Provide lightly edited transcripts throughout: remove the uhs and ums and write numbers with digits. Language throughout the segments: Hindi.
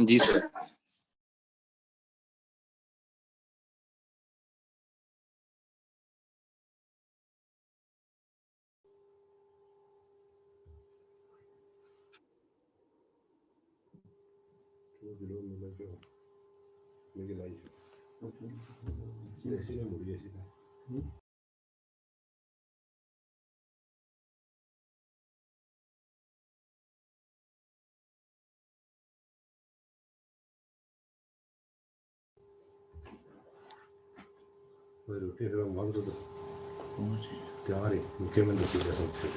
जी सर। Chiari, muಖ್ಯಮಂತ್ರಿ ಸೀದಾ ಸಂಸ್ಥೆ.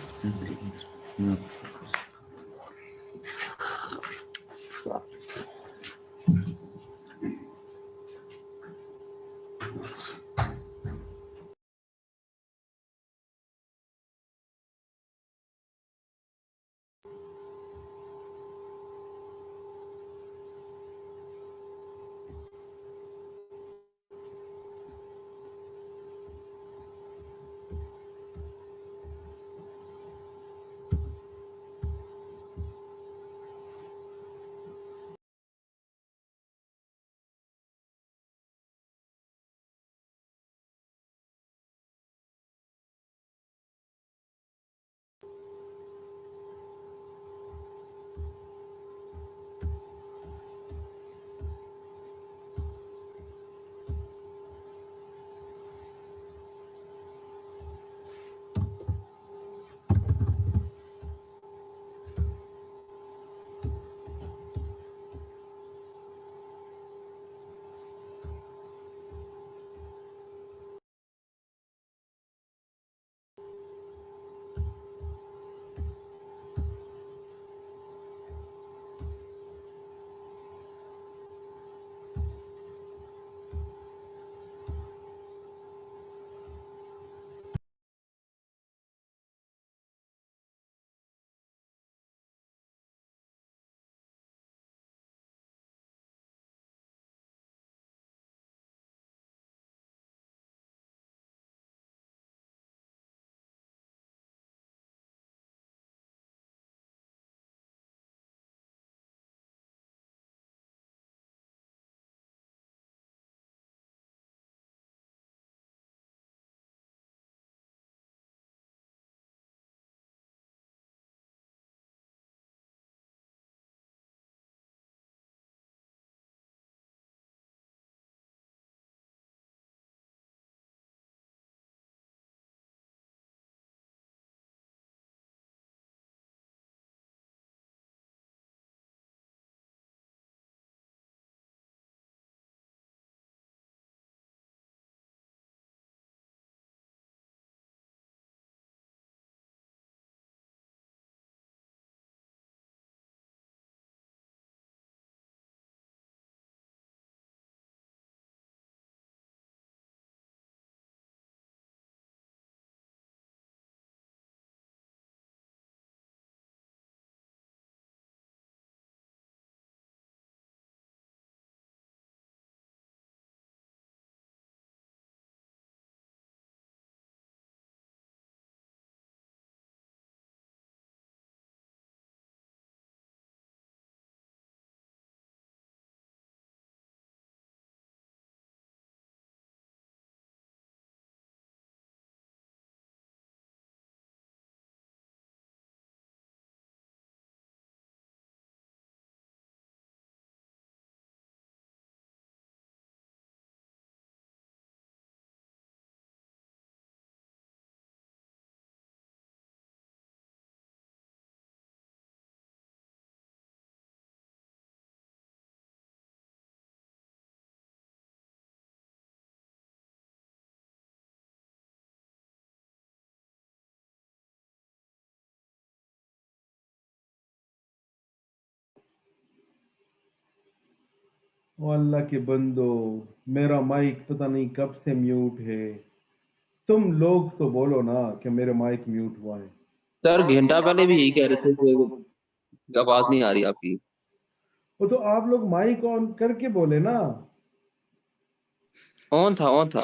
ओ अल्लाह के बंदो, मेरा माइक पता नहीं कब से म्यूट है। तुम लोग तो बोलो ना कि मेरा माइक म्यूट हुआ है। सर घंटा पहले भी यही कह रहे थे कि आवाज नहीं आ रही आपकी। वो तो आप लोग माइक ऑन करके बोले ना। ऑन था, ऑन था।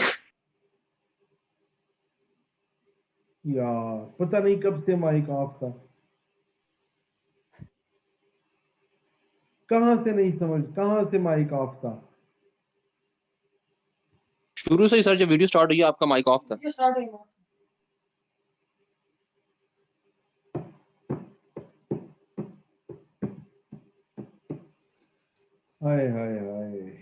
यार पता नहीं कब से माइक ऑफ था। कहाँ से नहीं समझ, कहाँ से माइक ऑफ था? शुरू से ही सर जब वीडियो स्टार्ट हुई आपका माइक ऑफ था। हाय हाय हाय।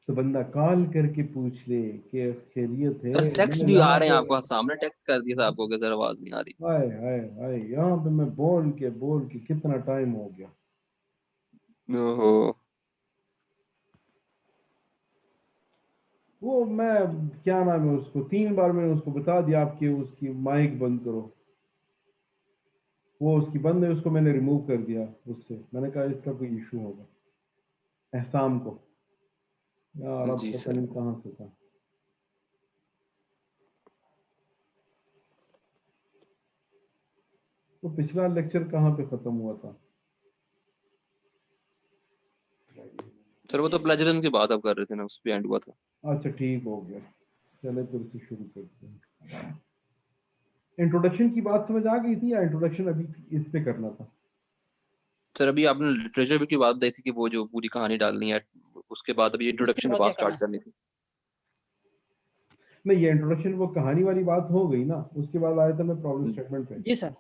तो बंदा कॉल करके पूछ ले कि खैरियत है। सर टेक्स्ट मैंने भी आ यहाँ रहे हैं पे आपको सामने, टेक्स्ट कर दिया था आपको कि सर आवाज नहीं आ रही। हाय हाय हाय, यहाँ पे मैं बोल के कितना टाइम हो गया। ओहो। वो मैं क्या नाम है उसको 3 बार मैंने उसको बता दिया आपकी उसकी माइक बंद करो, वो उसकी बंद है, उसको मैंने रिमूव कर दिया उससे। मैंने कहा इसका कोई इशू होगा। एहसाम को यार अब जी पता सर। नहीं कहाँ से था। तो पिछला लेक्चर कहाँ पे खत्म हुआ था? सर वो तो प्लेजरिज्म की बात आप कर रहे थे ना, उस पे एंड हुआ था। अच्छा ठीक हो गया, चले फिर से शुरू करते हैं। इंट्रोडक्शन की बात समझ आ गई थी या इंट्रोडक्शन अभी इस पे करना था? सर अभी आपने लिटरेचर की बात देखी कि वो जो पूरी कहानी डालनी है, उसके बाद अभी उसके इंट्रोडक्शन की बाद बात क्या करना स्टार्ट करनी थी। नहीं, ये इंट्रोडक्शन वो कहानी वाली बात हो गई ना, उसके बाद आया था मैं प्रॉब्लम स्टेटमेंट पे। जी सर।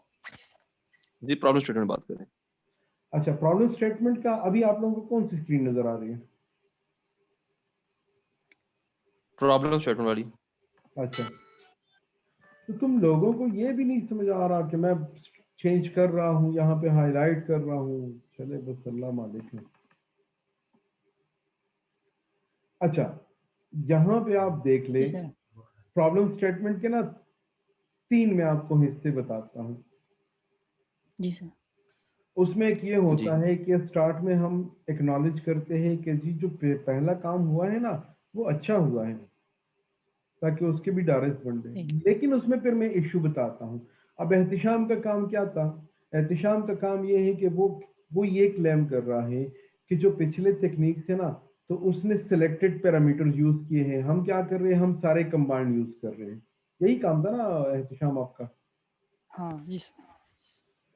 जी प्रॉब्लम स्टेटमेंट बात करें। अच्छा, प्रॉब्लम स्टेटमेंट का अभी आप लोगों को कौन सी स्क्रीन नजर आ रही है? प्रॉब्लम स्टेटमेंट वाली। अच्छा, तो तुम लोगों को ये भी नहीं समझ आ रहा कि मैं चेंज कर रहा हूँ, यहाँ पे हाईलाइट कर रहा हूँ। चले बस अल्लाह मालिक है। अच्छा, यहाँ पे आप देख ले, जी सर। प्रॉब्लम स्टेटमेंट के ना 3 मैं आपको हिस्से बताता हूँ। जी सर। उसमें एक ये जी होता है कि स्टार्ट में हम एक्नॉलेज करते हैं कि जी जो पहला काम हुआ है ना वो अच्छा हुआ है, ताकि उसके भी डायरेक्ट बन जाए। ठीक। लेकिन उसमें फिर मैं इशू बताता हूँ। अब एहतिशाम का काम क्या था? एहतिशाम का काम ये है कि वो ये क्लेम कर रहा है कि जो पिछले टेक्निक से ना, तो उसने सिलेक्टेड पैरामीटर्स यूज किए हैं, हम क्या कर रहे हैं, हम सारे कंबाइंड यूज कर रहे हैं। यही काम था ना एहतिशाम आपका? हाँ जी सर।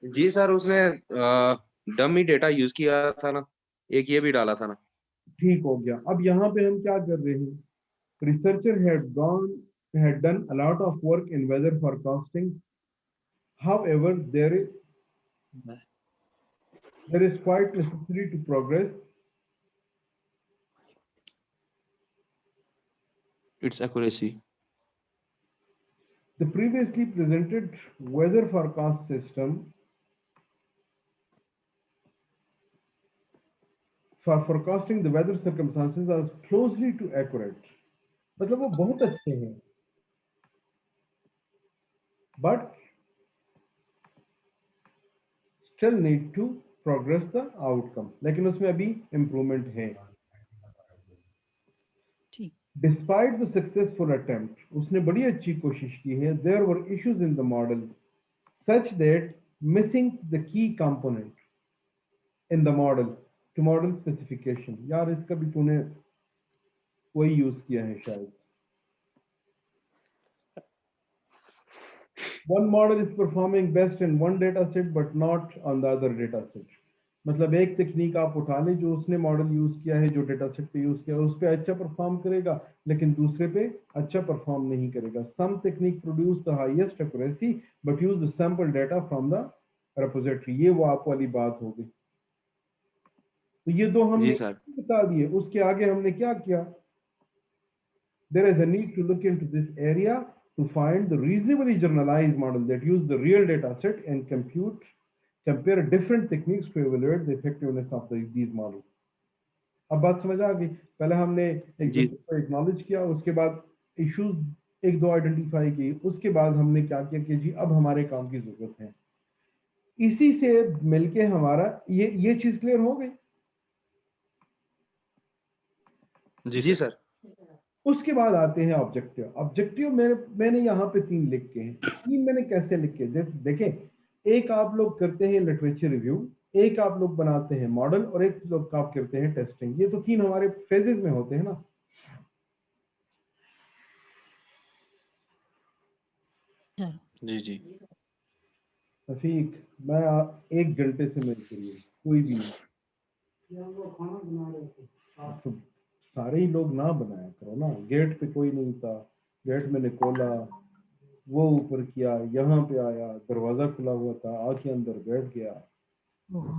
जी सर, उसने डमी डेटा यूज किया था ना, एक ये भी डाला था ना। ठीक हो गया। अब यहाँ पे हम क्या कर रहे हैं? Researcher had done a lot of work in weather forecasting. However, there is quite necessary to progress. It's accuracy. The previously presented weather forecast system for forecasting the weather circumstances are closely to accurate. मतलब वो बहुत अच्छे हैं, but still need to progress the outcome. लेकिन उसमें अभी improvement है। ठीक। Despite the successful attempt, उसने बड़ी अच्छी कोशिश की है, there were issues in the model such that missing the key component in the model to model specification. यार इसका भी तूने वही यूज किया है शायद। One model is performing best in one data set but not on the other data set. मतलब एक तकनीक आप उठा लें जो उसने मॉडल यूज किया है, जो डेटा सेट पे यूज किया है, उस पे अच्छा परफॉर्म करेगा, लेकिन दूसरे पे अच्छा परफॉर्म नहीं करेगा। Some technique produce the highest accuracy but use the sample data from the repository. ये वो आप वाली बात हो गई। तो ये दो जी हमने सर। बता दिए। उसके आगे हमने क्या किया? There is a need to look into this area to find the reasonably generalized model that use the real data set and compare different techniques to evaluate the effectiveness of these models. अब बात समझ आ गई? पहले हमने एक जी दूसरे को एक्नॉलेज किया, उसके बाद इश्यूज एक दो आइडेंटिफाई की, उसके बाद हमने क्या किया कि जी अब हमारे काम की जरूरत है। इसी से मिलके हमारा ये चीज क्लियर हो गई। जी सर। उसके बाद आते हैं ऑब्जेक्टिव। ऑब्जेक्टिव मैंने यहाँ पे 3 लिख के हैं। 3 मैंने कैसे लिखे देखें, एक आप लोग करते हैं लिटरेचर रिव्यू, एक आप लोग बनाते हैं मॉडल, और एक लोग आप करते हैं टेस्टिंग। ये तो 3 हमारे फेजेस में होते हैं ना। सर। जी जी। रफीक, मैं 1 घंटे से मेरे करिए कोई भी नहीं। तो सारे ही लोग ना बनाया करो ना। गेट पे कोई नहीं था, गेट मैंने खोला, वो ऊपर किया, यहाँ पे आया, दरवाजा खुला हुआ था, आके अंदर बैठ गया। ओह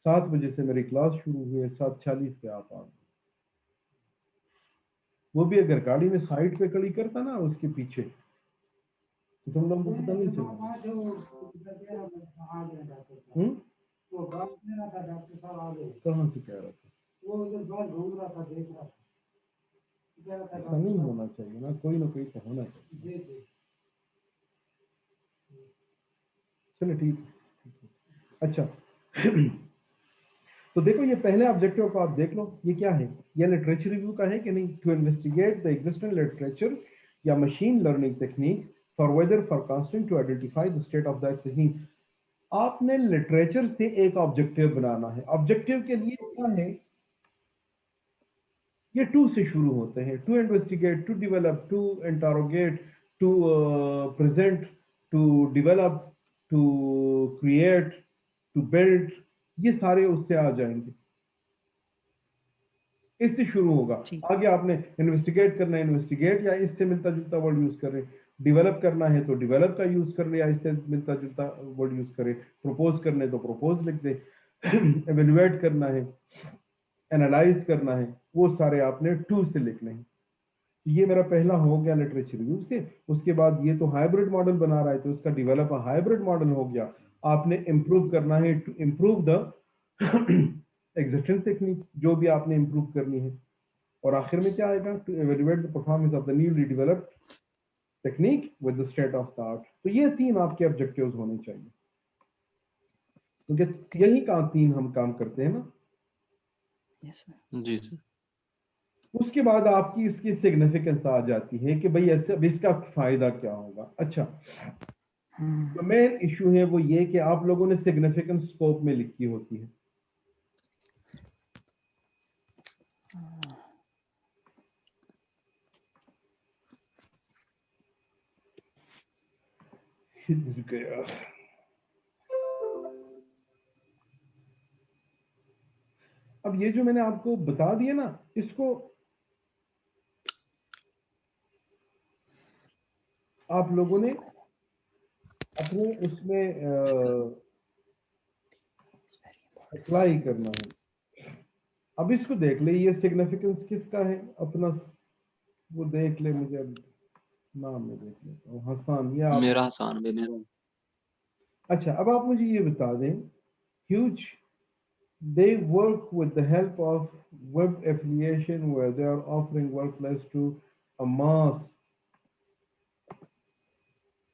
7 बजे से मेरी क्लास शुरू हुई है, 7:40 पे आप आ गए। वो भी अगर गाड़ी में साइड पे खड़ी करता ना उसके पीछे, तो तुम लोगों को पता नहीं चलता। कहाँ से कह रहा था? ऐसा नहीं होना चाहिए ना, कोई तो होना चाहिए। चलो ठीक है। अच्छा तो देखो ये पहले ऑब्जेक्टिव को आप देख लो, ये क्या है? ये लिटरेचर रिव्यू का है कि नहीं? To investigate the existing literature या machine learning techniques for weather forecasting to identify the state of that technique. आपने लिटरेचर से एक ऑब्जेक्टिव बनाना है। ऑब्जेक्टिव के लिए क्या है? ये टू से शुरू होते हैं। To investigate, to develop, to interrogate, to present, to develop, to create, to build, ये सारे उससे आ जाएंगे, इससे शुरू होगा। ठीक आगे आपने इन्वेस्टिगेट करना है, इन्वेस्टिगेट या इससे मिलता जुलता वर्ड यूज करें। डेवलप करना है तो डेवलप का यूज कर ले या इससे मिलता जुलता वर्ड यूज करें। प्रपोज करने तो प्रपोज लिख दे। एवेल्युएट करना है, एनालाइज करना है, वो सारे आपने टू से लिखने हैं। ये मेरा पहला हो गया लिटरेचर रिव्यू से। उसके बाद ये तो हाइब्रिड मॉडल बना रहा है, तो उसका डेवलप हाइब्रिड मॉडल हो गया। आपने इंप्रूव करना है, to improve the existing technique, जो भी आपने इंप्रूव करनी है। और आखिर में क्या आएगा? To evaluate the performance of the newly developed technique with the state of the art. तो ये 3 आपके ऑब्जेक्टिव्स होने चाहिए, क्योंकि यही काम 3 हम काम करते हैं ना। Yes sir. जी सर। उसके बाद आपकी इसकी सिग्निफिकेंस आ जाती है कि भाई ऐसे अब इसका फायदा क्या होगा। अच्छा, जो मेन इशू है वो ये कि आप लोगों ने सिग्निफिकेंस स्कोप में लिखी होती है। गया। अब ये जो मैंने आपको बता दिया ना, इसको आप लोगों ने अपने उसमें अप्लाई करना है। अब इसको देख ले, ये सिग्निफिकेंस किसका है अपना, वो देख ले। मुझे अब नाम में देख लेता हूँ, हसन, ये आप। मेरा आसान है मेरा। अच्छा, अब आप मुझे ये बता दें, huge they work with the help of web affiliation where they are offering workplace to amass।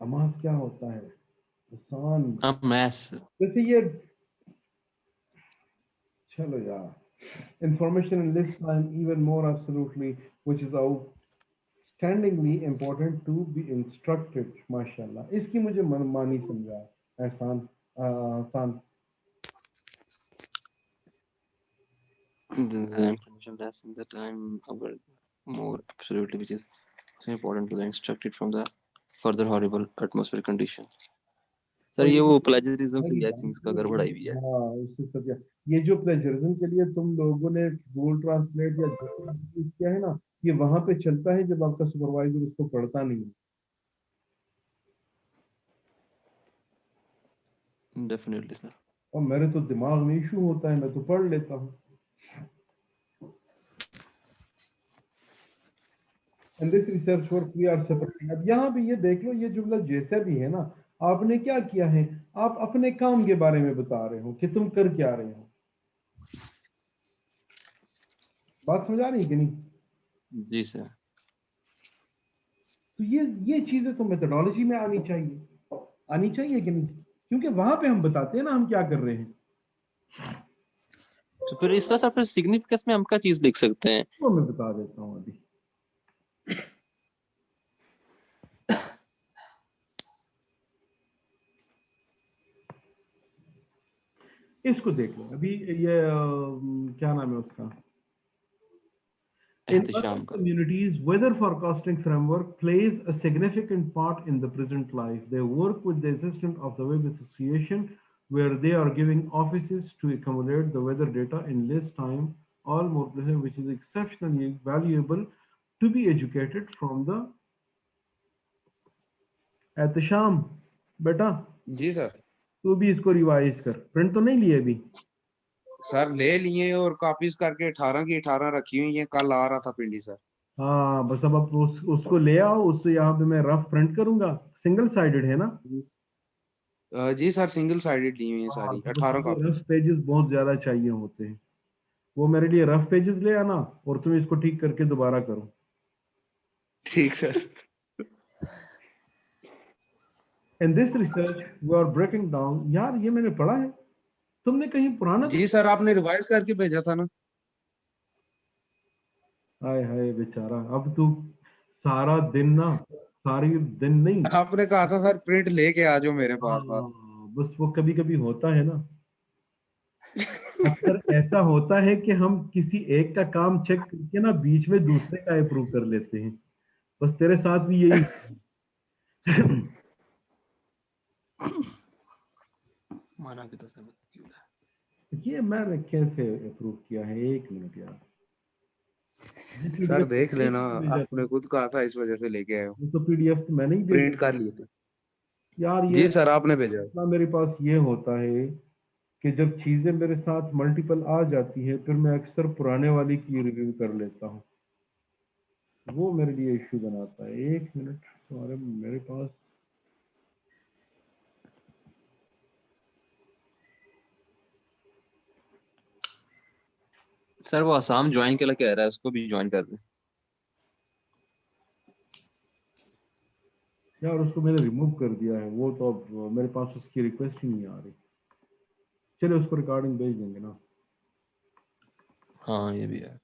amass क्या होता है? आसान। मैथ्स। जैसे ये, चलो यार, information in this time even more absolutely, which is outstandingly important to be instructed। माशाल्लाह, इसकी मुझे मनमानी समझा एहसान, आसान। The information less in the time our more absolutely, which is so important to the instructed from the further horrible atmospheric condition. Sir और ये ये वो प्लेजरिज्म से मेरी आई बात थिंक इसका सुनो, गड़बड़ाई भी है। हाँ उससे सब ये जो प्लेजरिज्म के लिए तुम लोगों ने गूगल ट्रांसलेट या यूज किया है ना, ये वहां पे चलता है जब आपका सुपरवाइजर उसको पढ़ता नहीं है। Definitely sir. और मेरे तो दिमाग में इशू होता है, मैं तो पढ़ लेता हूँ। And this research work we are separating. अब यहाँ भी ये देख लो, ये जुमला जैसा भी है ना, आपने क्या किया है? आप अपने काम के बारे में बता रहे हो कि तुम कर क्या रहे हो। बात समझ आ रही है कि नहीं? जी सर। तो ये चीजें तो मेथोडोलॉजी में आनी चाहिए कि नहीं? क्योंकि वहां पे हम बताते हैं ना हम क्या कर रहे हैं। तो फिर इस तरह से फिर सिग्निफिकेंस में हम क्या चीज लिख सकते हैं? तो मैं बता देता हूँ अभी। इसको देख लो अभी, ये क्या नाम है उसका? In एहतशाम other का। communities, weather forecasting framework plays a significant part in the present life. They work with the assistance of the Web Association, where they are giving offices to accumulate the weather data in less time, all more, which is exceptionally valuable to be educated from the at the sham. बेटा जी सर। तू भी इसको रिवाइज कर, प्रिंट तो नहीं लिए अभी? सर ले लिए और कॉपीज करके 18 की 18 रखी हुई है, कल आ रहा था पिंडी सर। हाँ बस अब उसको ले आओ, उससे यहाँ पे मैं रफ प्रिंट करूंगा, सिंगल साइडेड है ना? जी सर सिंगल साइडेड ली हुई है हाँ सारी तो बस 18 मुझे कॉपीज। रफ पेजेस बहुत ज्यादा चाहिए होते हैं, वो मेरे लिए रफ पेजेस ले आना और तुम इसको ठीक करके दोबारा करो। ठीक sir. In this research we are breaking down, यार ये मैंने पढ़ा है, तुमने कहीं पुराना? जी सर आपने रिवाइज करके भेजा था ना। हाय हाय बेचारा, अब तू सारा दिन ना, सारी दिन नहीं, आपने कहा था सर प्रिंट लेके आ जाओ मेरे पास हाँ, बस। बस वो कभी कभी होता है ना, अक्सर ऐसा होता है कि हम किसी एक का काम चेक करके ना बीच में दूसरे का अप्रूव कर लेते हैं, बस तेरे साथ भी यही माना भी तो सब। ये मैंने कैसे अप्रूव किया है, एक मिनट यार। सर देख लेना, भेजा था, आपने खुद कहा था इस वजह से लेके आए हो। वो तो पीडीएफ तो मैंने ही प्रिंट भेजा कर लिए थे। यार। ये जी सर आपने भेजा। ना मेरे पास ये होता है कि जब चीजें मेरे साथ मल्टीपल आ जाती है फिर मैं अक्सर पुराने वाली की रिव्यू कर लेता हूँ, वो मेरे लिए इश्यू बनाता है। एक मिनट, तुम्हारे मेरे पास सर वो आसाम ज्वाइन के लिए कह रहा है, उसको भी ज्वाइन कर दे। यार उसको मैंने रिमूव कर दिया है, वो तो अब मेरे पास उसकी रिक्वेस्ट ही नहीं आ रही। चलो उसको रिकॉर्डिंग भेज देंगे ना। हाँ ये भी है।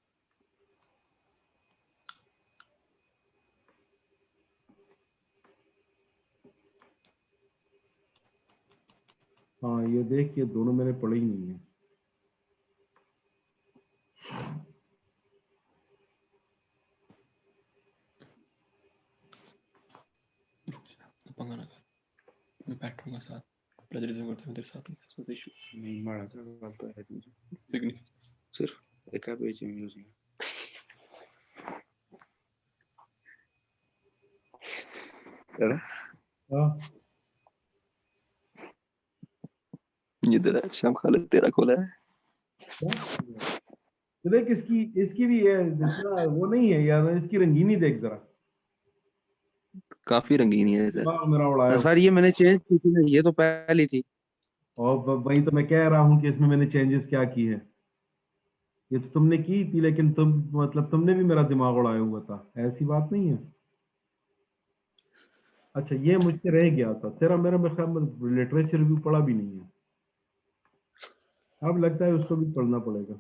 हाँ ये देख, ये दोनों मैंने पढ़े ही नहीं है। पंगा ना कर, मैं बैठूंगा साथ, प्लेजरिज्म करते हैं तेरे साथ, नहीं इशू नहीं मारा था गलत है मुझे। सिग्निफिकेंस। सिर्फ एक पेज म्यूजिक। हाँ इधर है शाम खालिद, तेरा खोला है। क्या? तो देख इसकी इसकी भी है, जितना वो नहीं है यार, इसकी रंगीनी देख जरा, काफी रंगीन है सर। दिमाग मेरा उड़ाया। सर ये मैंने चेंज की थी ना, ये तो पहली थी। और वही तो मैं कह रहा हूँ कि इसमें मैंने चेंजेस क्या की है। ये तो तुमने की थी, लेकिन तुम मतलब तुमने भी मेरा दिमाग उड़ाया हुआ था, ऐसी बात नहीं है। अच्छा ये मुझसे रह गया था, तेरा मेरा मेरे ख्याल में लिटरेचर रिव्यू पढ़ा भी नहीं है, अब लगता है उसको भी पढ़ना पड़ेगा।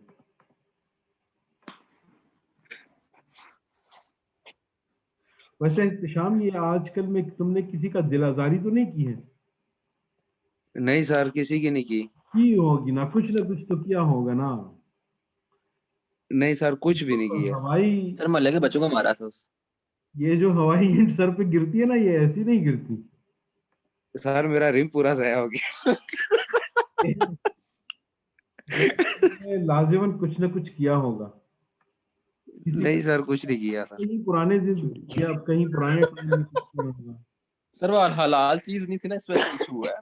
वैसे शाम, ये आजकल में तुमने किसी का दिल आजारी तो नहीं की है? नहीं सर किसी की नहीं की होगी ना, कुछ तो किया होगा ना। नहीं सर कुछ भी नहीं किया। हवाई, सर मोहल्ले के बच्चों को मारा था। ये जो हवाई हिट सर पे गिरती है ना, ये ऐसी नहीं गिरती। सर मेरा रिम पूरा ज़ाया हो गया। लाजिमन कुछ ना कुछ किया होगा, नहीं सर कुछ नहीं किया था। कहीं पुराने या कहीं पुराने टाइम में कुछ किया होगा। सर वो हलाल चीज नहीं थी ना, इस वजह से इशू हुआ है।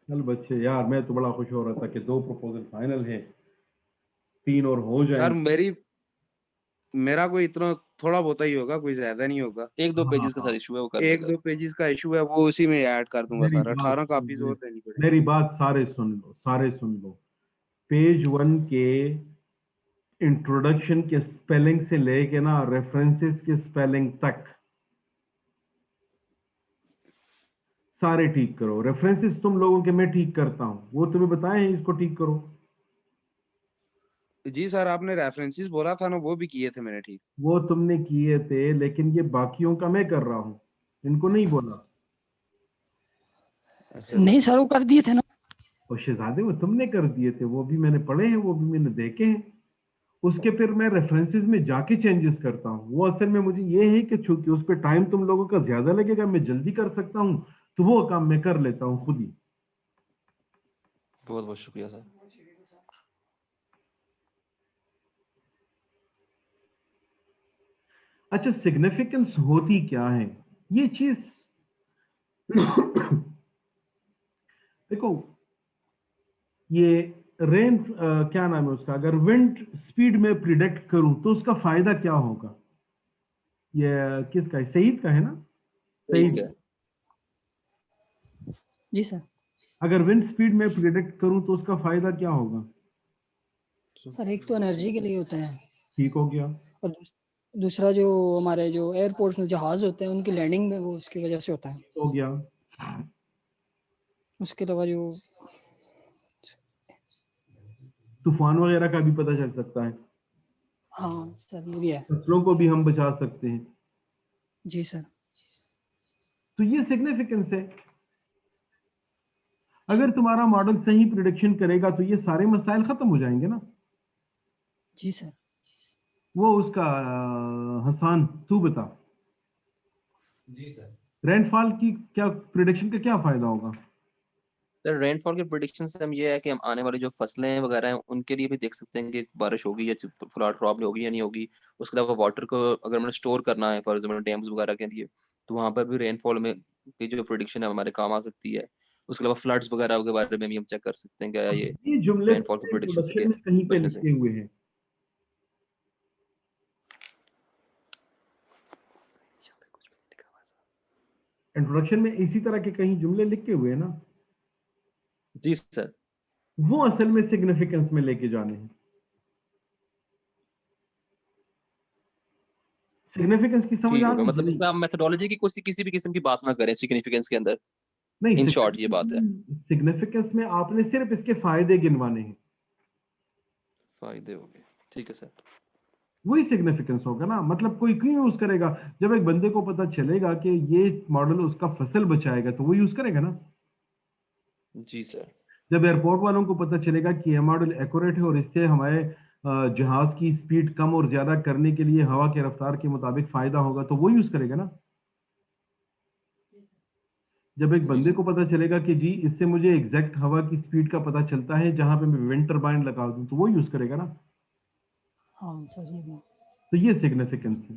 चल बच्चे, यार मैं तो बड़ा खुश हो रहा था कि 2 प्रपोजल फाइनल है, 3 और हो सर जाएंगे। मेरा कोई इतना थोड़ा बहुत ही होगा, कोई ज्यादा नहीं होगा। एक दो पेजेस का हाँ, सर इशू है, वो कर एक देगा। दो पेजेस का इशू है, वो उसी में ऐड कर दूंगा मेरी सर। बात 18 सुन कॉपीज ले, और देनी पड़ेगी। मेरी बात सारे सुन लो, सारे सुन लो। पेज 1 के इंट्रोडक्शन के स्पेलिंग से लेके ना रेफरेंसेस के स्पेलिंग तक सारे ठीक करो। रेफरेंसेस तुम लोगों के मैं ठीक करता हूँ, वो तुम्हें बताए हैं, इसको ठीक करो। जी सर आपने रेफरेंसेस बोला था ना, वो भी किए थे मैंने ठीक। वो तुमने किए थे, लेकिन ये बाकियों का मैं कर रहा हूँ, इनको नहीं बोला। अच्छा नहीं सर वो कर दिए थे ना। और शहजादे वो तुमने कर दिए थे, वो भी मैंने पढ़े हैं, वो भी मैंने देखे हैं। उसके फिर मैं रेफरेंसेस में जाके चेंजेस करता हूँ। वो असल में मुझे ये है कि चूंकि उस पर टाइम तुम लोगों का ज्यादा लगेगा, मैं जल्दी कर सकता हूँ, तो वो काम मैं कर लेता हूँ खुद ही। बहुत बहुत शुक्रिया सर। अच्छा, सिग्निफिकेंस होती क्या है ये चीज? देखो, ये रेन क्या नाम है उसका, अगर विंड स्पीड में प्रिडिक्ट करूं तो उसका फायदा क्या होगा? ये किसका है? सईद का है ना? ठीक सईद, है। जी सर। अगर विंड स्पीड में प्रिडिक्ट करूं तो उसका फायदा क्या होगा? सर एक तो एनर्जी के लिए होता है, ठीक हो गया। और दूसरा जो हमारे जो एयरपोर्ट में जहाज होते हैं उनकी लैंडिंग में वो उसकी वजह से होता है। हो गया। उसके अलावा जो तूफान वगैरह का भी पता चल सकता है। हाँ सर ये भी है। फसलों को भी हम बचा सकते हैं। जी सर। तो ये सिग्निफिकेंस है। अगर तुम्हारा मॉडल सही प्रिडिक्शन करेगा तो ये सारे मसाइल खत्म हो जाएंगे ना। जी सर। वो उसका हसन, तू बता, जी सर। रेनफॉल की क्या प्रिडिक्शन का क्या फायदा होगा? सर रेनफॉल के प्रिडिक्शन से हम ये है कि हम आने वाली जो फसलें वगैरह हैं उनके लिए भी देख सकते हैं कि बारिश होगी या फ्लड प्रॉब्लम होगी या नहीं होगी। उसके अलावा वाटर को अगर हमें स्टोर करना है फॉर एग्जाम्पल डैम्स वगैरह के लिए, तो वहां पर भी रेनफॉल में की जो प्रिडिक्शन है हमारे काम आ सकती है। उसके अलावा फ्लड्स वगैरह के बारे में भी हम चेक कर सकते हैं क्या ये ये जुमले रेनफॉल की प्रिडिक्शन के इंट्रोडक्शन में कहीं पे बचने से। लिखे हुए हैं? इंट्रोडक्शन में इसी तरह के कहीं जुमले लिखे हुए हैं ना? जी सर। वो असल में सिग्निफिकेंस में लेके जाने हैं। सिग्निफिकेंस की समझ ठीक आ होगा, गई मतलब नहीं? इसमें आप मेथोडोलॉजी की किसी भी किस्म की बात ना करें सिग्निफिकेंस के अंदर। नहीं, इन शॉर्ट ये बात है। सिग्निफिकेंस में आपने सिर्फ इसके फायदे गिनवाने हैं। फायदे हो गए, ठीक है सर। वही सिग्निफिकेंस होगा ना। मतलब कोई क्यों यूज करेगा? जब एक बंदे को पता चलेगा कि ये मॉडल उसका फसल बचाएगा तो वो यूज करेगा ना। जी सर। जब एयरपोर्ट वालों को पता चलेगा कि ये मॉडल एक्यूरेट है और इससे हमारे जहाज की स्पीड कम और ज्यादा करने के लिए हवा के रफ्तार के मुताबिक फायदा होगा तो वो यूज करेगा ना। जब एक जी बंदे सर। को पता चलेगा कि जी इससे मुझे एग्जैक्ट हवा की स्पीड का पता चलता है जहां पे मैं विंड टरबाइन लगा दूं, तो वो यूज करेगा ना। हाँ सर ये भी। तो ये सिग्निफिकेंस है।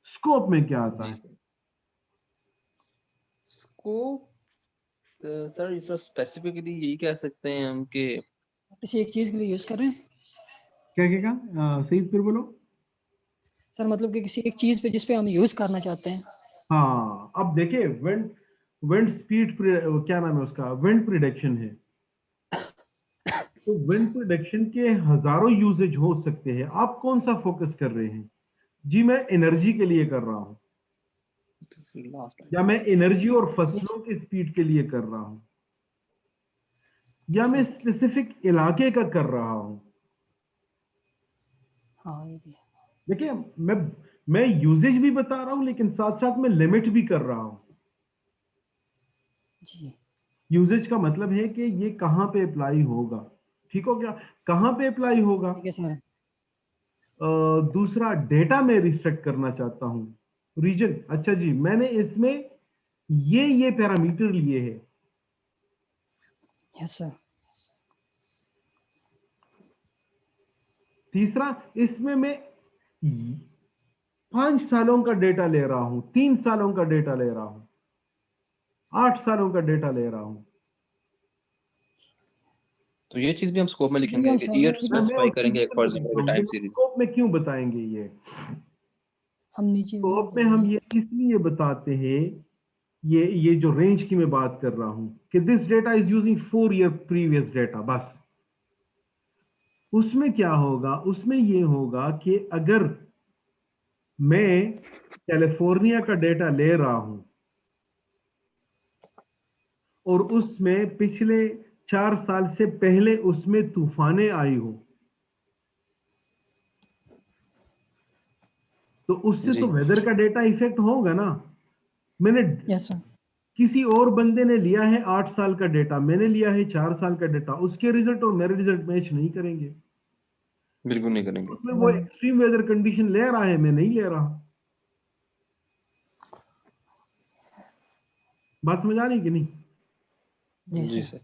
स्कोप में क्या आता जी है? सर। स्कोप सर इस स्पेसिफिकली यही कह सकते हैं हम कि किसी एक चीज़ के लिए यूज़ कर रहे हैं क्या क्या सही फिर बोलो। सर, मतलब कि किसी एक चीज़ पे जिस पे हम यूज़ करना चाहते हैं। हाँ, अब देखिए, विंड विंड स्पीड क्या नाम है उसका, विंड प्रिडिक्शन है। तो विंड प्रिडिक्शन के हजारों यूजेज हो सकते हैं। आप कौन सा फोकस कर रहे हैं? जी मैं एनर्जी के लिए कर रहा हूं, लास्ट टाइम। या मैं एनर्जी और Yes, फसलों की स्पीड के लिए कर रहा हूं, या मैं ठीक। स्पेसिफिक इलाके का कर रहा हूं। हाँ ये भी है। देखिए, मैं यूजेज भी बता रहा हूं लेकिन साथ साथ में लिमिट भी कर रहा हूं। जी। यूजेज का मतलब है कि ये कहां पे अप्लाई होगा। ठीक हो गया? कहां पे अप्लाई होगा। ठीक है सर। दूसरा, डेटा में रिस्ट्रिक्ट करना चाहता हूं, रीजन। अच्छा जी, मैंने इसमें ये पैरामीटर लिए हैं। Yes sir. तीसरा, इसमें मैं 5 सालों का डेटा ले रहा हूं, 3 सालों का डेटा ले रहा हूं, 8 सालों का डेटा ले रहा हूं। तो ये चीज भी हम स्कोप में ये भी लिखेंगे हम कि ईयर समझ मैं स्पेसिफाई उसकी करेंगे एक फॉर डिटेल में एग्जांपल लिखता हूं, टाइम लेकिन सीरीज। स्कोप में क्यों बताएंगे ये? हम नीचे स्कोप में हम ये इसलिए बताते हैं, ये जो रेंज की मैं बात कर रहा हूं कि this data is using 4 year previous data, बस। उसमें क्या होगा? उसमें ये होगा कि अगर मैं कैलिफोर्निया का डेटा ले रहा हूं और उसमें पिछले 4 साल से पहले उसमें तूफानें आई हो, तो उससे जी तो वेदर का डेटा इफेक्ट होगा ना। मैंने यस सर। किसी और बंदे ने लिया है 8 साल का डेटा, मैंने लिया है 4 साल का डेटा, उसके रिजल्ट और मेरे रिजल्ट मैच नहीं करेंगे। बिल्कुल नहीं करेंगे। उसमें वो एक्सट्रीम वेदर कंडीशन ले रहा है, मैं नहीं ले रहा। बात समझ आ रही कि नहीं? जी सर।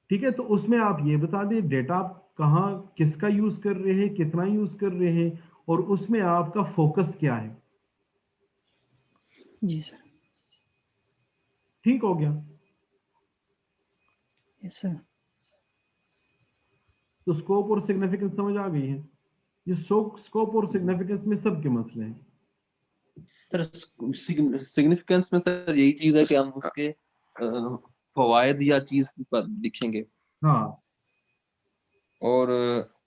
ठीक है, तो उसमें आप ये बता दें डेटा आप कहाँ किसका यूज कर रहे हैं, कितना यूज कर रहे हैं, और उसमें आपका फोकस क्या है। जी सर। ठीक हो गया? Yes sir. तो स्कोप और सिग्निफिकेंस समझ आ गई है? ये स्कोप और सिग्निफिकेंस में सबके मसले हैं। सर सिग्निफिकेंस में सर यही चीज है कि हम उसके फवायद या चीज पर लिखेंगे, हाँ, और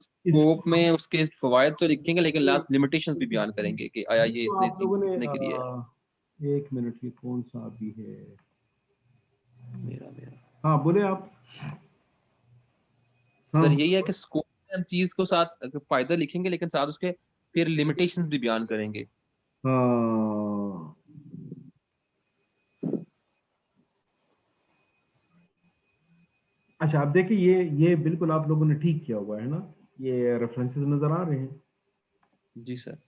स्कोप में उसके फवायद तो लिखेंगे लेकिन लास्ट लिमिटेशंस भी बयान करेंगे कि आया ये तो इतने आप चीज लोगों ने कितने के लिए है। एक मिनट, ये कौन सा अभी है? मेरा हाँ बोले आप। हाँ सर यही है कि स्कोप में हम चीज को साथ फायदा लिखेंगे लेकिन साथ उसके फिर लिमिटेशंस भी बयान करेंगे। हाँ, अच्छा आप देखिए, ये बिल्कुल आप लोगों ने ठीक किया हुआ है ना, ये रेफरेंसेस नजर आ रहे हैं। जी सर।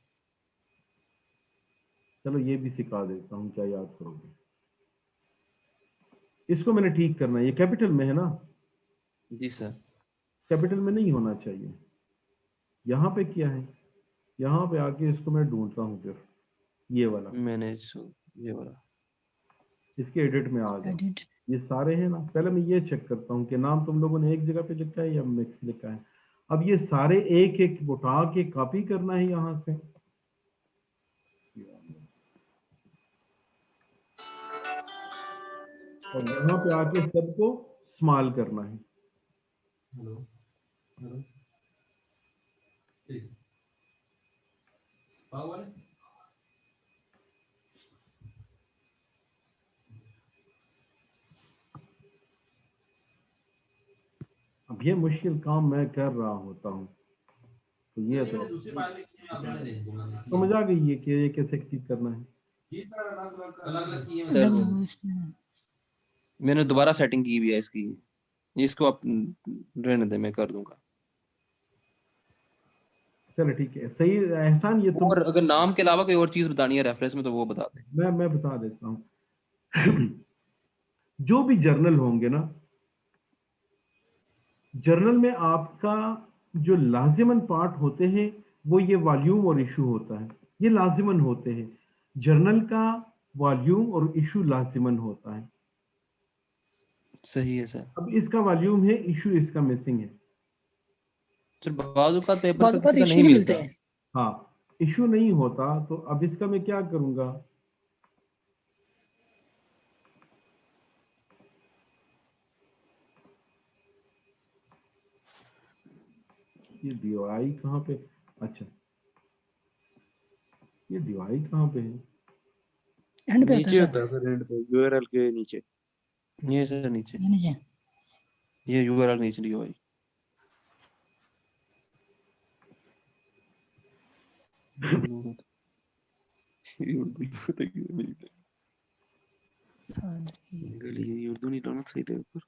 चलो ये भी सिखा देता हूँ, क्या याद करोगे? इसको मैंने ठीक करना है, ये कैपिटल में है ना, जी सर। कैपिटल में नहीं होना चाहिए। यहाँ पे क्या है, यहाँ पे आके इसको मैं ढूंढता हूँ फिर, ये वाला, मैंने ये वाला इसके एडिट में आ गया। एडिट। ये सारे हैं ना, पहले मैं ये चेक करता हूँ कि नाम तुम लोगों ने एक जगह पे लिखा है या मिक्स लिखा है। अब ये सारे एक एक उठा के कॉपी करना है यहाँ से, और यहाँ पे आके सबको स्मॉल करना है। हेलो हेलो, ठीक पावर है। अब ये मुश्किल काम मैं कर रहा होता हूँ, तो ये तो मैंने दूसरी फाइल लिखी है, आपने देख दूंगा लिखी समझ है। आ गई है कि ये कैसे ठीक करना है। जी सर, अलग अलग की है सर मैंने। मैंने दोबारा सेटिंग की हुई है इसकी, इसको आप रहने दे, मैं कर दूंगा। चलो ठीक है, सही एहसान, ये तुम, और अगर नाम के अलावा कोई और चीज बतानी है रेफरेंस में तो वो बता दें। मैं बता देता हूँ। जो भी जर्नल होंगे ना, जर्नल में आपका जो लाजिमन पार्ट होते हैं वो ये वॉल्यूम और इशू होता है, ये लाजिमन होते हैं। जर्नल का वॉल्यूम और इशू लाजिमन होता है। सही है सर। अब इसका वॉल्यूम है, इशू इसका मिसिंग है। सर बाजू का पेपर बाद का बात किसी का इशू नहीं नहीं मिलता। मिलते हैं। हाँ, इशू नहीं होता, तो अब इसका मैं क्या करूंगा? ये डीओआई कहाँ पे? अच्छा, ये डीओआई कहाँ पे है? एंड पे होता है नीचे सर। होता है सर, एंड पे यूआरएल के नीचे। ये सर नीचे, ये नीचे। ये यूआरएल नीचे लिखा हुआ है। ये उर्दू नहीं डालना सही थे ऊपर।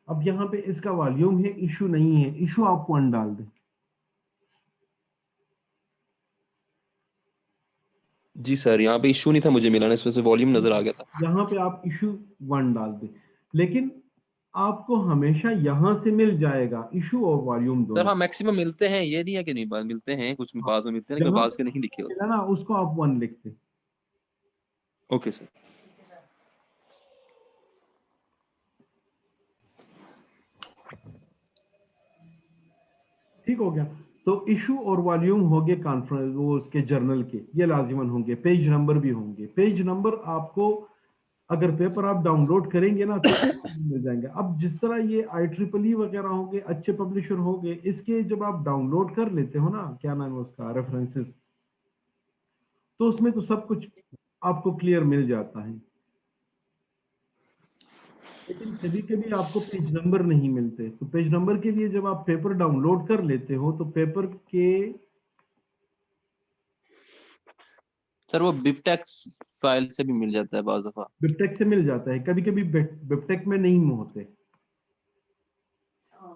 अब यहाँ पे इसका वॉल्यूम है, इशू नहीं है, इशू आप 1 डाल दें। जी सर, यहाँ पे इशू नहीं था मुझे मिला ना, इसमें से वॉल्यूम नजर आ गया था। यहाँ पे आप इशू 1 डाल दें, लेकिन आपको हमेशा यहाँ से मिल जाएगा इशू और वॉल्यूम सर दोनों। हाँ, मैक्सिमम मिलते हैं, ये नहीं है कि नहीं मिलते हैं, कुछ हाँ, पास में मिलते हैं लेकिन जहाँ पास के पे नहीं लिखे होते। मिला ना, उसको आप 1 लिख दें। Okay sir. ठीक हो गया? तो इशू और वॉल्यूम हो गए कॉन्फ्रेंस वो उसके जर्नल के, ये लाजिमन होंगे। पेज नंबर भी होंगे। पेज नंबर आपको अगर पेपर आप डाउनलोड करेंगे ना तो मिल जाएंगे। अब जिस तरह ये IEEE वगैरह होंगे, अच्छे पब्लिशर होंगे, इसके जब आप डाउनलोड कर लेते हो ना, क्या नाम है उसका, रेफरेंसेस, तो उसमें तो सब कुछ आपको क्लियर मिल जाता है। लेकिन कभी कभी आपको पेज नंबर नहीं मिलते, तो पेज नंबर के लिए जब आप पेपर डाउनलोड कर लेते हो तो पेपर के सर वो बिबटेक्स फाइल से भी मिल जाता है बाज़ दफा। बिबटेक से मिल जाता है, कभी कभी बिबटेक में नहीं होते।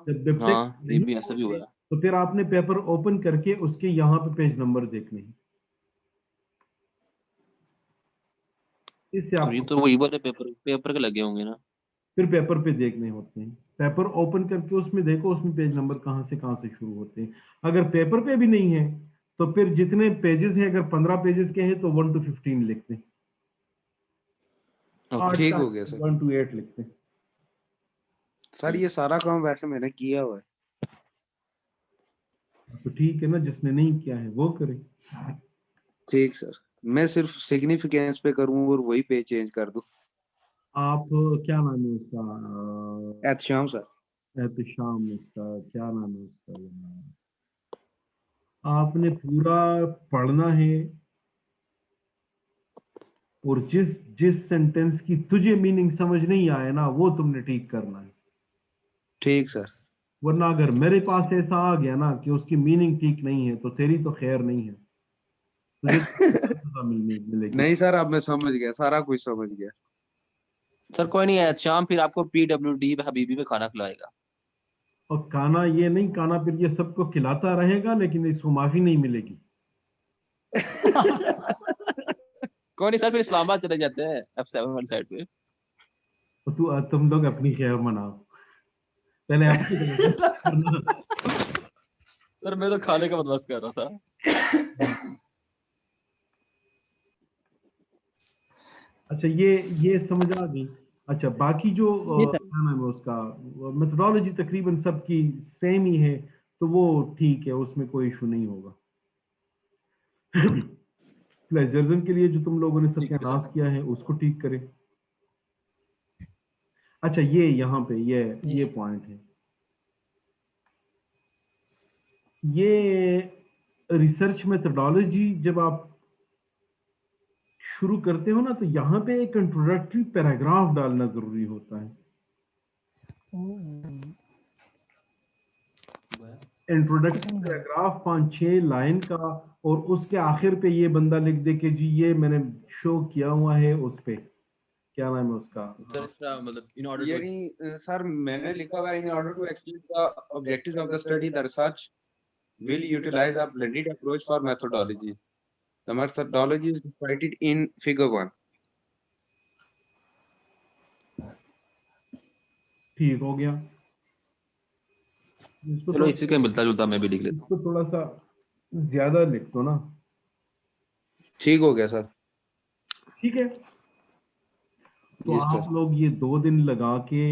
जब बिबटेक हाँ ये नहीं भी ऐसा भी हुआ होते है। तो फिर आपने पेपर ओपन करके उसके यहाँ पे पेज नंबर देखने हैं, इससे और ये आपको तो वही वाले पेपर के लगे होंगे ना। फिर पेपर पे देखने होते हैं। पेपर ओपन करके उसमें देखो उसमें पेज नंबर कहाँ से शुरू होते हैं। अगर पेपर पे भी नहीं है तो फिर जितने पेजेस हैं, अगर 15 पेजेस के हैं तो 1 to 15 लिखते हैं, ओके। 8 ठीक का हो गया सर। 1 to 8 लिखते हैं। सर ये सारा काम वैसे मैंने किया हुआ है। तो ठीक है ना, जिसने नहीं किया है वो करे। ठीक सर, मैं सिर्फ सिग्निफिकेंस पे करूँ और वही पे चेंज कर दूं। आप क्या नाम है उसका, एहतशाम सर। एहतशाम, उसका क्या नाम है उसका, आपने पूरा पढ़ना है और जिस जिस सेंटेंस की तुझे मीनिंग समझ नहीं आए ना वो तुमने ठीक करना है। ठीक सर। वरना अगर मेरे पास ऐसा आ गया ना कि उसकी मीनिंग ठीक नहीं है तो तेरी तो खैर नहीं है, तुझे तो सजा मिलेगी। नहीं सर, अब मैं समझ गया, सारा कुछ समझ गया। सर कोई नहीं है, शाम फिर आपको PWD पे हबीबी पे खाना खिलाएगा। और खाना ये नहीं, खाना फिर ये सबको खिलाता रहेगा लेकिन इसको माफी नहीं मिलेगी। कोई नहीं सर, फिर इस्लामाबाद चले जाते हैं F7 वाली साइड पे। तो तुम लोग अपनी खैर मनाओ, पहले अपनी करना। सर मैं तो खाने का बंदोबस्त कर रहा था। अच्छा ये समझ आ गई। अच्छा बाकी जो जी सर। क्या नाम है उसका, मेथोडोलॉजी तकरीबन सबकी सेम ही है, तो वो ठीक है, उसमें कोई इशू नहीं होगा। प्लेजरिज्म के लिए जो तुम लोगों ने ठीक है सत्यानाश सर। किया है उसको ठीक करें। अच्छा ये यहाँ पे जी ये सर। पॉइंट है, ये रिसर्च मेथोडोलॉजी जब आप शुरू करते हो ना तो यहाँ पे एक इंट्रोडक्टरी पैराग्राफ डालना जरूरी होता है। इंट्रोडक्टरी पैराग्राफ 5-6 लाइन का, और उसके आखिर पे ये बंदा लिख दे कि जी ये मैंने शो किया हुआ है उस पे, क्या नाम है उसका, सर इसका मतलब इन ऑर्डर टू यानी सर मैंने लिखा हुआ है, in order to achieve the objectives of the study the research will utilize a blended approach for methodology. The methodology is divided in figure 1. ठीक हो गया। इसको चलो इसी थोड़ा का मिलता जुलता मैं भी लिख लेता हूँ। इसको थोड़ा सा ज्यादा लिख दो ना। ठीक हो गया सर। ठीक है, तो जी आप सर। लोग ये 2 दिन लगा के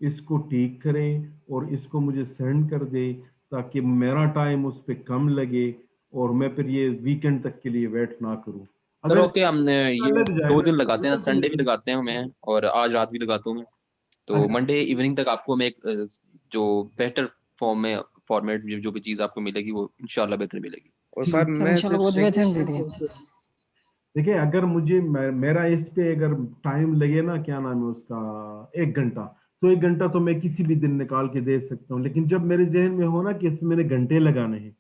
इसको ठीक करें और इसको मुझे सेंड कर दे, ताकि मेरा टाइम उस पर कम लगे और मैं फिर ये वीकेंड तक के लिए वेट ना करूं। सर अगर ओके, हम ये लग जाए 2 दिन लगाते हैं, संडे भी ना, लगाते हैं मैं, और आज रात भी लगाता हूँ मैं। तो अच्छा मंडे इवनिंग तक आपको मैं एक जो बेटर फॉर्म में फॉर्मेट जो भी चीज़ आपको मिलेगी वो इंशाल्लाह बेहतर मिलेगी। और ठीक। सर सर मैं इंशाल्लाह सिर्फ बहुत बेहतरीन दे दिए। देखिए अगर मुझे मेरा इस पे अगर टाइम लगे ना, क्या नाम है उसका, 1 घंटा, तो 1 घंटा तो मैं किसी भी दिन निकाल के दे सकता हूँ। लेकिन जब मेरे जहन में हो ना कि इसमें मैंने घंटे लगाने हैं,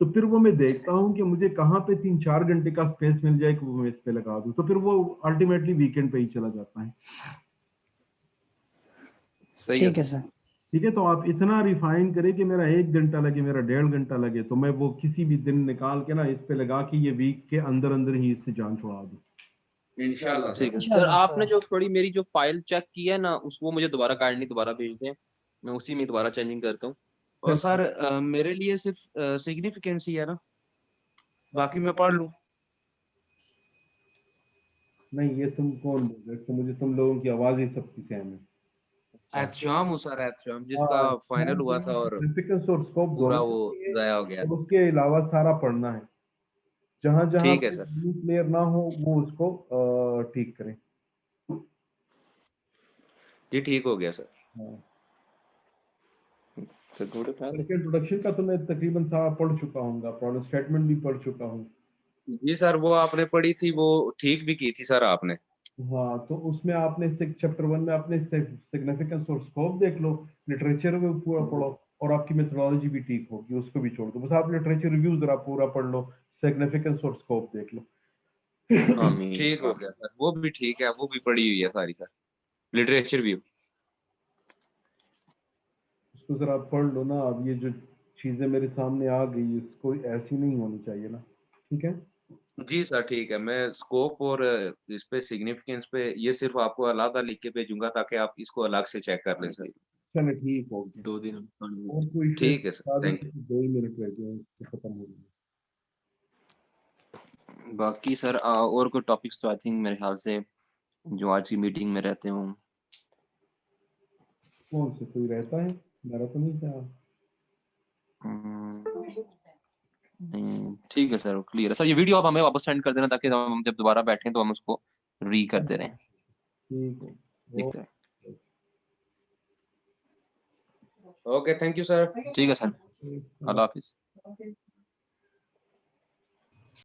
तो फिर वो मैं देखता हूँ कि मुझे कहाँ पे 3-4 घंटे का स्पेस मिल जाए कि वो मैं इस पे लगा दूँ, तो फिर वो अल्टीमेटली वीकेंड पे ही चला जाता है। सही है ठीक है सर। सर। ठीक है, तो आप इतना रिफाइन करें कि मेरा 1 घंटा लगे, मेरा 1.5 घंटा लगे, तो मैं वो किसी भी दिन निकाल के ना इस पे लगा के ये वीक के अंदर अंदर ही इससे जान छुड़ा दूँ। इंशाल्लाह ठीक सर। है सर, इंशाल्लाह आपने सर। जो थोड़ी मेरी जो फाइल चेक की है ना उस वो मुझे दोबारा काइंडली दोबारा भेज दें, मैं उसी में दोबारा चेंजिंग करता हूँ। और सर मेरे लिए सिर्फ सिग्निफिकेंस ही है ना, बाकी मैं पढ़ लूँ। नहीं, ये तुम कौन बोल रहे हो, तो मुझे तुम लोगों की आवाज ही सबकी सेम है। एहतशाम हूँ सर, एहतशाम जिसका हाँ, फाइनल हुआ था और सिग्निफिकेंस और स्कोप पूरा दोनों वो चाहिए, जाया हो गया। और उसके अलावा सारा पढ़ना है। जहां जहां ठीक है पे सर। क्लियर ना हो वो उसको ठीक करें। जी ठीक हो गया सर। हाँ। सर गुड ख्याल है। इसके इंट्रोडक्शन का तो मैं तकरीबन सारा पढ़ चुका हूँ, प्रॉब्लम स्टेटमेंट भी पढ़ चुका हूँ। जी सर, वो आपने पढ़ी थी, वो ठीक भी की थी सर आपने। हाँ, तो उसमें आपने चैप्टर 1 में आपने सिग्निफिकेंस और स्कोप देख लो, लिटरेचर में पूरा पढ़ो और आपकी मेथोडोलॉजी भी ठीक होगी, उसको भी छोड़ दो। बस आप लिटरेचर रिव्यू जरा पूरा पढ़ लो, सिग्निफिकेंस और स्कोप देख लो। आमीन। ठीक हो गया सर, वो भी ठीक है, वो भी पढ़ी हुई है सारी सर, लिटरेचर व्यू। उसको जरा पढ़ लो ना। अब ये जो चीजें मेरे सामने आ गई, इसको ऐसी नहीं होनी चाहिए ना, ठीक है? जी सर ठीक है, मैं स्कोप और इस पे सिग्निफिकेंस पे ये सिर्फ आपको अलग लिख के भेजूंगा ताकि आप इसको अलग से चेक कर लें सर। चलो ठीक हो गया। 2 दिन और कोई ठीक है sir, thank you. 2 he minute रह गए, इसको खत्म हो गया। बाकी सर और कोई टॉपिक्स तो आई थिंक मेरे ख्याल से जो आज की मीटिंग में रहते हों। कौन से कोई रहता है? मेरा तो नहीं था। नहीं, ठीक है सर, क्लियर है सर। ये वीडियो आप हमें वापस सेंड कर देना ताकि हम जब दोबारा बैठें तो हम उसको री करते रहें, ठीक है। देखते रहें। Okay, thank you sir. ठीक है सर, ओके। अल्लाह हाफिज।